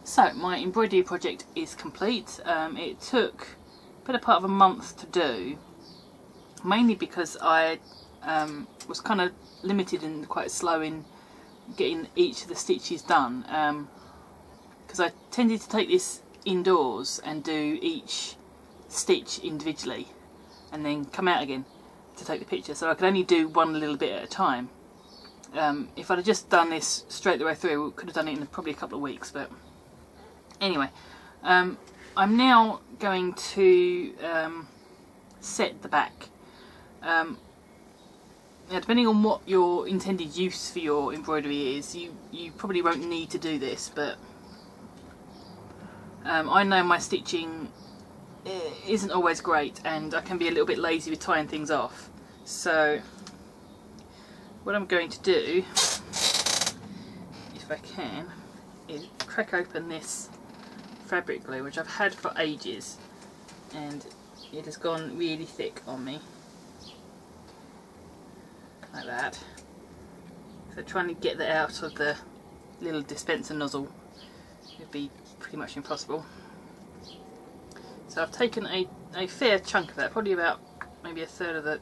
So my embroidery project is complete. It took better part of a month to do, mainly because I was kind of limited and quite slow in getting each of the stitches done, because I tended to take this indoors and do each stitch individually and then come out again to take the picture, so I could only do one little bit at a time. If I'd have just done this straight the way through, I could have done it in probably a couple of weeks, but anyway, I'm now going to set the back. Now, depending on what your intended use for your embroidery is, you probably won't need to do this, but I know my stitching isn't always great and I can be a little bit lazy with tying things off. So what I'm going to do, if I can, is crack open this fabric glue, which I've had for ages and it has gone really thick on me, like that. So trying to get that out of the little dispenser nozzle would be pretty much impossible. So I've taken a fair chunk of that, probably about maybe a third of the,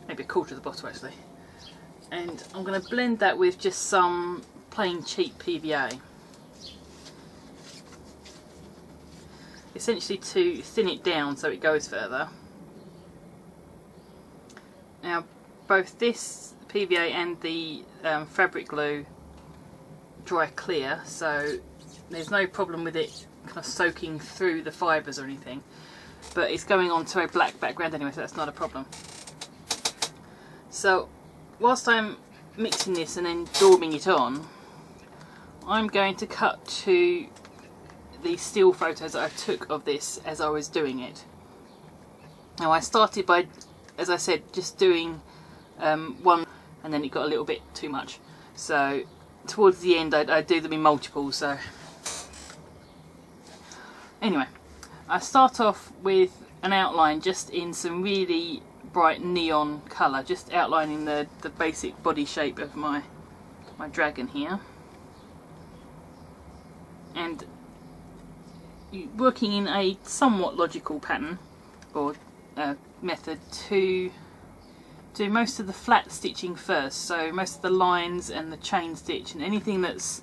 maybe a quarter of the bottle actually, and I'm going to blend that with just some plain cheap PVA, essentially to thin it down so it goes further. Now both this PVA and the fabric glue dry clear, so there's no problem with it kind of soaking through the fibres or anything, but it's going onto a black background anyway, so that's not a problem. So whilst I'm mixing this and then daubing it on, I'm going to cut to the still photos that I took of this as I was doing it. Now I started by, as I said, just doing one, and then it got a little bit too much, so towards the end I do them in multiples. So anyway, I start off with an outline just in some really bright neon colour, just outlining the basic body shape of my dragon here, and working in a somewhat logical pattern or method to do most of the flat stitching first, so most of the lines and the chain stitch and anything that's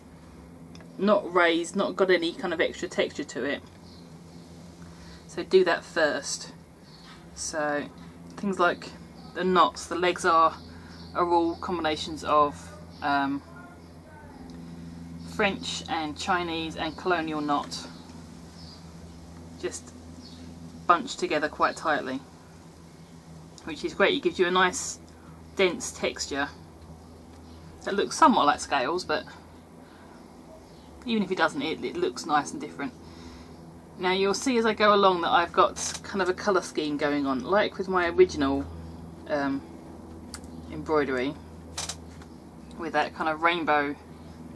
not raised, not got any kind of extra texture to it, so do that first. So things like the knots, the legs are all combinations of French and Chinese and colonial knot, just bunched together quite tightly, which is great. It gives you a nice dense texture that looks somewhat like scales, but even if it doesn't, it looks nice and different. Now you'll see as I go along that I've got kind of a colour scheme going on, like with my original embroidery, with that kind of rainbow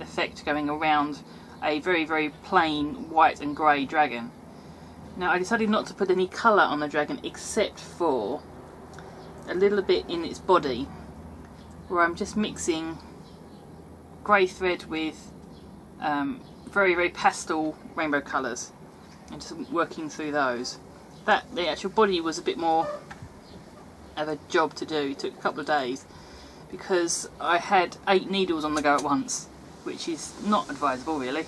effect going around a very, very plain white and grey dragon. Now I decided not to put any colour on the dragon except for a little bit in its body, where I'm just mixing grey thread with very, very pastel rainbow colours and just working through those. The actual body was a bit more of a job to do. It took a couple of days because I had 8 needles on the go at once, which is not advisable really,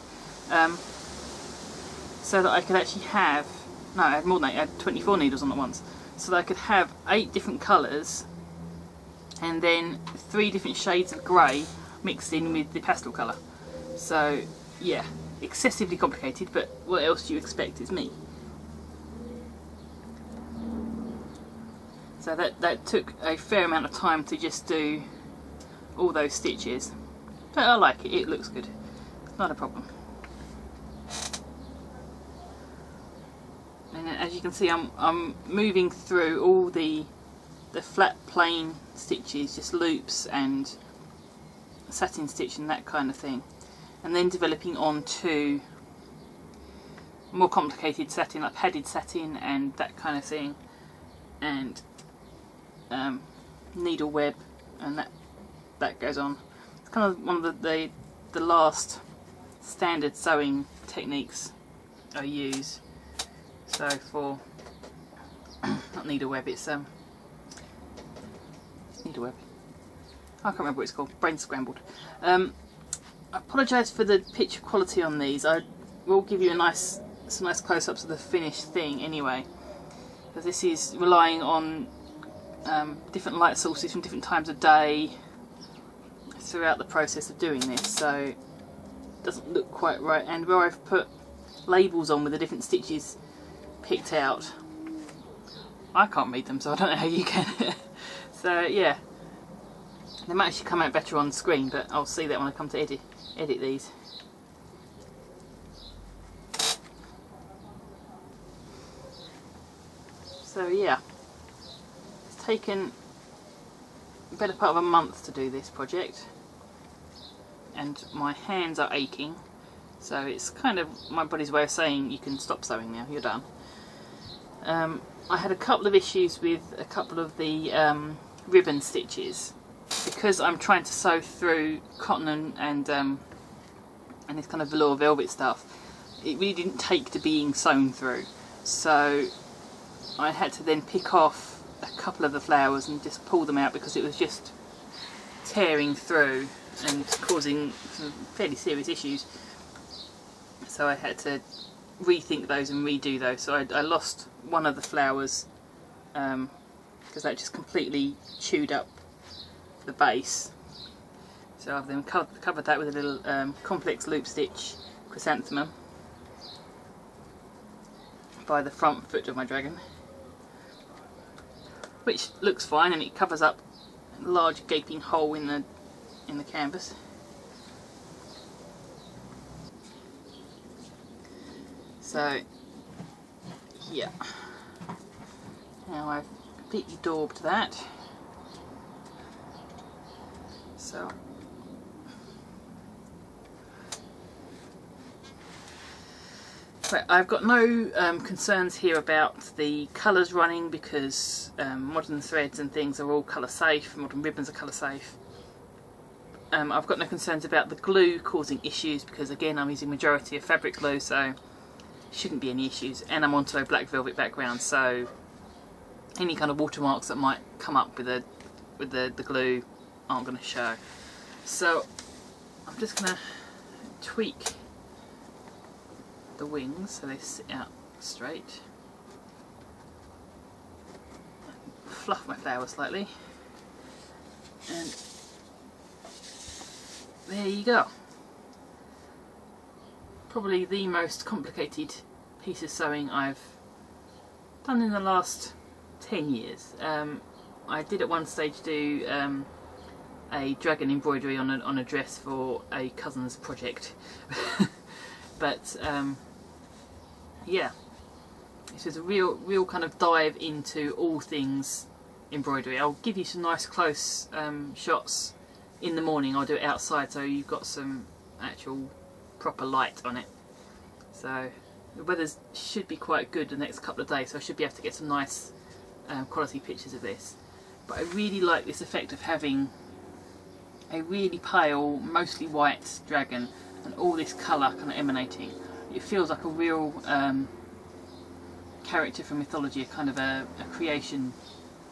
so that I could actually have, no, I had more than 8, I had 24 needles on at once, so that I could have 8 different colours and then 3 different shades of grey mixed in with the pastel colour. So yeah, excessively complicated, but what else do you expect? It's me. So that took a fair amount of time to just do all those stitches, but I like it, it looks good, it's not a problem. And as you can see, I'm moving through all the flat plain stitches, just loops and satin stitch and that kind of thing, and then developing onto more complicated satin, like padded satin and that kind of thing, and needle web, and that goes on. It's kind of one of the last standard sewing techniques I use. So for not needleweb, it's needleweb. I can't remember what it's called. Brain scrambled. I apologise for the picture quality on these. I will give you some nice close-ups of the finished thing anyway, because this is relying on different light sources from different times of day throughout the process of doing this, so it doesn't look quite right. And where I've put labels on with the different stitches picked out, I can't read them, so I don't know how you can. So yeah, they might actually come out better on screen, but I'll see that when I come to edit these. So yeah, it's taken a better part of a month to do this project, and my hands are aching, so it's kind of my body's way of saying you can stop sewing now, you're done. I had a couple of issues with a couple of the ribbon stitches, because I'm trying to sew through cotton and this kind of velour velvet stuff. It really didn't take to being sewn through, so I had to then pick off a couple of the flowers and just pull them out because it was just tearing through and causing some fairly serious issues. So I had to rethink those and redo those. So I lost one of the flowers because that just completely chewed up the base. So I've then covered that with a little complex loop stitch chrysanthemum by the front foot of my dragon, which looks fine, and it covers up a large gaping hole in the canvas. So yeah, now I've completely daubed that. So I've got no concerns here about the colours running, because modern threads and things are all colour safe, modern ribbons are colour safe. I've got no concerns about the glue causing issues, because again I'm using majority of fabric glue, so shouldn't be any issues, and I'm onto a black velvet background, so any kind of watermarks that might come up with the glue aren't going to show. So I'm just going to tweak the wings so they sit out straight, fluff my flower slightly, and there you go. Probably the most complicated piece of sewing I've done in the last 10 years. I did at one stage do a dragon embroidery on a dress for a cousin's project. But yeah, this was a real kind of dive into all things embroidery. I'll give you some nice close shots in the morning. I'll do it outside, so you've got some actual proper light on it. So the weather should be quite good the next couple of days, so I should be able to get some nice quality pictures of this. But I really like this effect of having a really pale, mostly white dragon and all this colour kind of emanating. It feels like a real character from mythology, a kind of a creation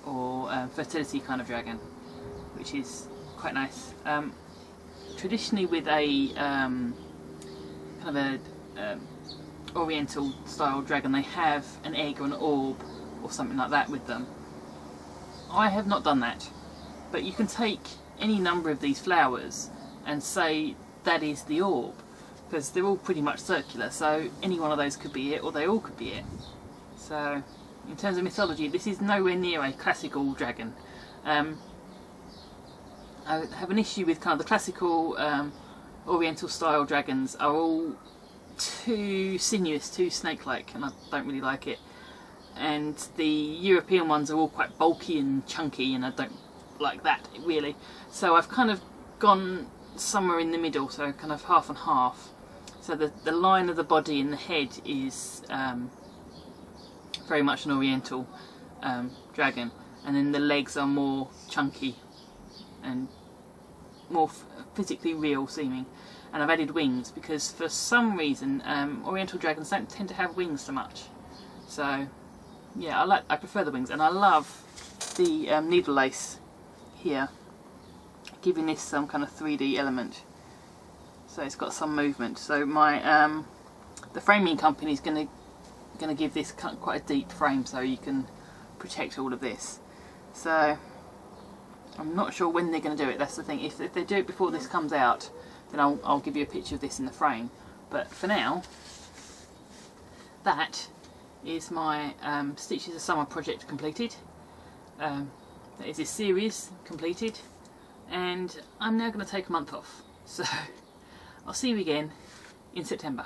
or fertility kind of dragon, which is quite nice. Traditionally with a kind of a oriental style dragon, they have an egg or an orb or something like that with them. I have not done that, but you can take any number of these flowers and say that is the orb, because they're all pretty much circular, so any one of those could be it, or they all could be it. So in terms of mythology, this is nowhere near a classical dragon. I have an issue with kind of the classical oriental style dragons are all too sinuous, too snake-like, and I don't really like it. And the European ones are all quite bulky and chunky, and I don't like that really. So I've kind of gone somewhere in the middle, so kind of half and half. So the line of the body and the head is very much an oriental dragon, and then the legs are more chunky and more physically real seeming. And I've added wings because for some reason Oriental dragons don't tend to have wings so much. So yeah, I prefer the wings, and I love the needle lace here, giving this some kind of 3D element. So it's got some movement. So my the framing company is going to give this quite a deep frame so you can protect all of this. So I'm not sure when they're going to do it. That's the thing. If they do it before this comes out, then I'll give you a picture of this in the frame. But for now, that is my Stitches of Summer project completed. That is this series completed, and I'm now going to take a month off. So I'll see you again in September.